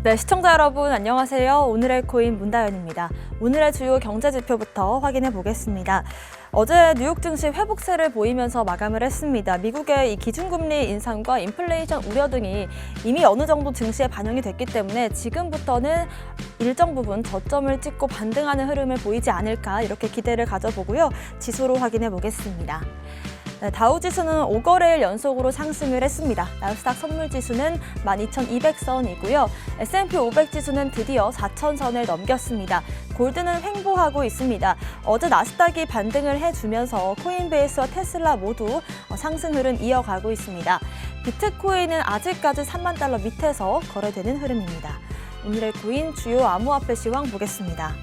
네, 시청자 여러분 안녕하세요. 오늘의 코인 문다연입니다. 오늘의 주요 경제 지표부터 확인해 보겠습니다. 어제 뉴욕 증시 회복세를 보이면서 마감을 했습니다. 미국의 이 기준금리 인상과 인플레이션 우려 등이 이미 어느 정도 증시에 반영이 됐기 때문에 지금부터는 일정 부분 저점을 찍고 반등하는 흐름을 보이지 않을까 이렇게 기대를 가져보고요. 지수로 확인해 보겠습니다. 네, 다우지수는 5거래일 연속으로 상승을 했습니다. 나스닥 선물지수는 12,200선이고요. S&P 500지수는 드디어 4,000선을 넘겼습니다. 골드는 횡보하고 있습니다. 어제 나스닥이 반등을 해주면서 코인베이스와 테슬라 모두 상승 흐름 이어가고 있습니다. 비트코인은 아직까지 3만 달러 밑에서 거래되는 흐름입니다. 오늘의 코인 주요 암호화폐 시황 보겠습니다.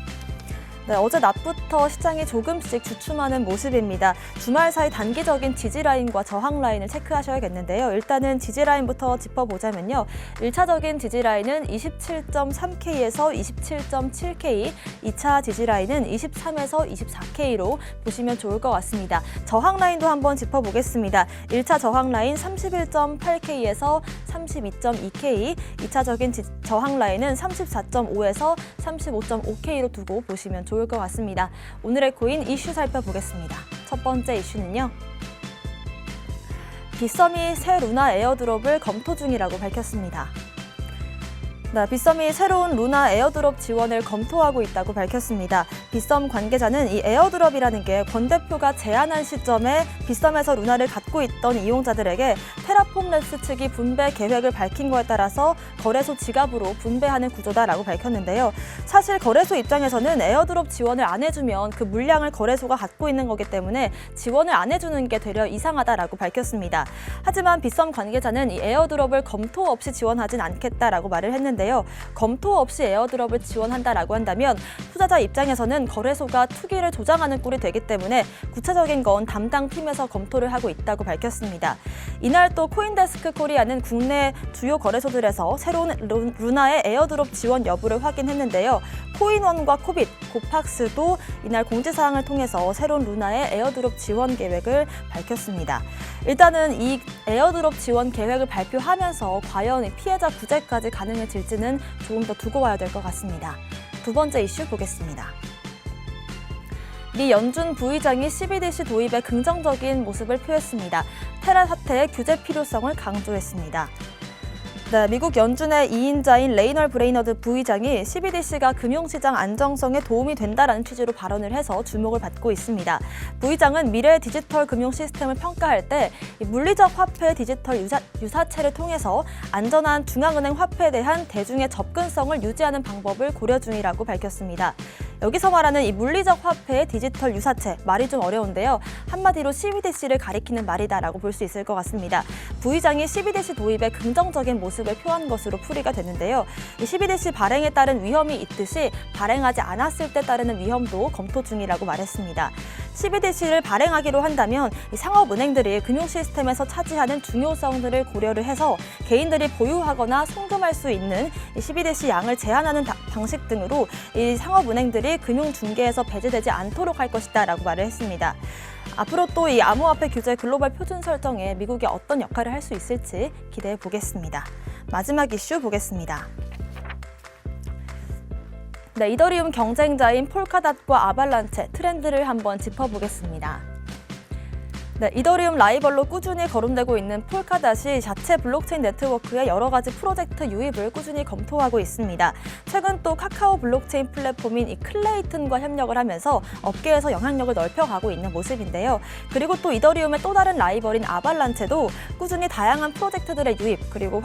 네, 어제 낮부터 시장이 조금씩 주춤하는 모습입니다. 주말 사이 단기적인 지지라인과 저항라인을 체크하셔야겠는데요. 일단은 지지라인부터 짚어보자면요. 1차적인 지지라인은 27.3K에서 27.7K, 2차 지지라인은 23에서 24K로 보시면 좋을 것 같습니다. 저항라인도 한번 짚어보겠습니다. 1차 저항라인 31.8K에서 32.2K, 2차적인 저항라인은 34.5에서 35.5K로 두고 보시면 좋을 것 같습니다. 오늘의 코인 이슈 살펴보겠습니다. 첫 번째 이슈는요. 빗썸이 새 루나 에어드롭을 검토 중이라고 밝혔습니다. 네, 빗썸이 새로운 루나 에어드롭 지원을 검토하고 있다고 밝혔습니다. 빗썸 관계자는 이 에어드롭이라는 게 권 대표가 제안한 시점에 빗썸에서 루나를 갖고 있던 이용자들에게 테라폼랩스 측이 분배 계획을 밝힌 거에 따라서 거래소 지갑으로 분배하는 구조다라고 밝혔는데요. 사실 거래소 입장에서는 에어드롭 지원을 안 해주면 그 물량을 거래소가 갖고 있는 거기 때문에 지원을 안 해주는 게 되려 이상하다라고 밝혔습니다. 하지만 빗썸 관계자는 이 에어드롭을 검토 없이 지원하진 않겠다라고 말을 했는데 검토 없이 에어드롭을 지원한다라고 한다면 투자자 입장에서는 거래소가 투기를 조장하는 꼴이 되기 때문에 구체적인 건 담당 팀에서 검토를 하고 있다고 밝혔습니다. 이날 또 코인데스크 코리아는 국내 주요 거래소들에서 새로운 루나의 에어드롭 지원 여부를 확인했는데요. 코인원과 코빗, 고팍스도 이날 공지사항을 통해서 새로운 루나의 에어드롭 지원 계획을 밝혔습니다. 일단은 이 에어드롭 지원 계획을 발표하면서 과연 피해자 구제까지 가능해질지는 조금 더 두고 봐야 될 것 같습니다. 두 번째 이슈 보겠습니다. 미 연준 부의장이 CBDC 도입에 긍정적인 모습을 표했습니다. 테라 사태의 규제 필요성을 강조했습니다. 네, 미국 연준의 2인자인 레이널 브레이너드 부의장이 CBDC가 금융시장 안정성에 도움이 된다라는 취지로 발언을 해서 주목을 받고 있습니다. 부의장은 미래 디지털 금융 시스템을 평가할 때 물리적 화폐 디지털 유사체를 통해서 안전한 중앙은행 화폐에 대한 대중의 접근성을 유지하는 방법을 고려 중이라고 밝혔습니다. 여기서 말하는 이 물리적 화폐의 디지털 유사체, 말이 좀 어려운데요. 한마디로 CBDC를 가리키는 말이다라고 볼 수 있을 것 같습니다. 부의장이 CBDC 도입에 긍정적인 모습을 표한 것으로 풀이가 되는데요. 이 CBDC 발행에 따른 위험이 있듯이 발행하지 않았을 때 따르는 위험도 검토 중이라고 말했습니다. CBDC를 발행하기로 한다면 이 상업은행들이 금융 시스템에서 차지하는 중요성들을 고려를 해서 개인들이 보유하거나 송금할 수 있는 이 CBDC 양을 제한하는 방식 등으로 이 상업은행들이 금융 중개에서 배제되지 않도록 할 것이다라고 말을 했습니다. 앞으로 또 이 암호화폐 규제 글로벌 표준 설정에 미국이 어떤 역할을 할 수 있을지 기대해 보겠습니다. 마지막 이슈 보겠습니다. 네, 이더리움 경쟁자인 폴카닷과 아발란체 트렌드를 한번 짚어보겠습니다. 네, 이더리움 라이벌로 꾸준히 거론되고 있는 폴카닷이 자체 블록체인 네트워크의 여러 가지 프로젝트 유입을 꾸준히 검토하고 있습니다. 최근 또 카카오 블록체인 플랫폼인 이 클레이튼과 협력을 하면서 업계에서 영향력을 넓혀가고 있는 모습인데요. 그리고 또 이더리움의 또 다른 라이벌인 아발란체도 꾸준히 다양한 프로젝트들의 유입 그리고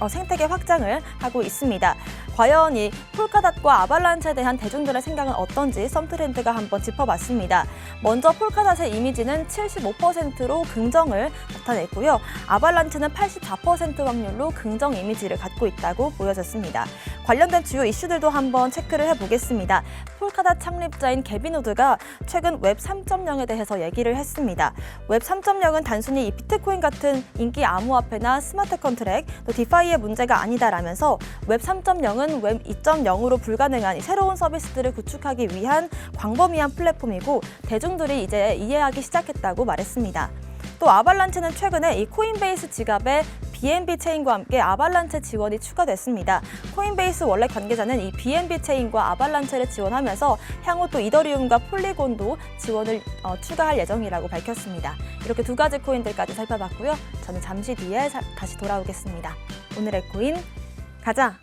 생태계 확장을 하고 있습니다. 과연 이 폴카닷과 아발란체에 대한 대중들의 생각은 어떤지 썸트렌드가 한번 짚어봤습니다. 먼저 폴카닷의 이미지는 75%로 긍정을 나타냈고요. 아발란체는 84% 확률로 긍정 이미지를 갖고 있다고 보여졌습니다. 관련된 주요 이슈들도 한번 체크를 해보겠습니다. 폴카닷 창립자인 개빈 우드가 최근 웹 3.0에 대해서 얘기를 했습니다. 웹 3.0은 단순히 이 비트코인 같은 인기 암호화폐나 스마트 컨트랙, 또 디파이의 문제가 아니다라면서 웹 3.0은 웹 2.0으로 불가능한 새로운 서비스들을 구축하기 위한 광범위한 플랫폼이고 대중들이 이제 이해하기 시작했다고 말했습니다. 또 아발란체는 최근에 이 코인베이스 지갑에 BNB 체인과 함께 아발란체 지원이 추가됐습니다. 코인베이스 원래 관계자는 이 BNB 체인과 아발란체를 지원하면서 향후 또 이더리움과 폴리곤도 지원을 추가할 예정이라고 밝혔습니다. 이렇게 두 가지 코인들까지 살펴봤고요. 저는 잠시 뒤에 다시 돌아오겠습니다. 오늘의 코인 가자!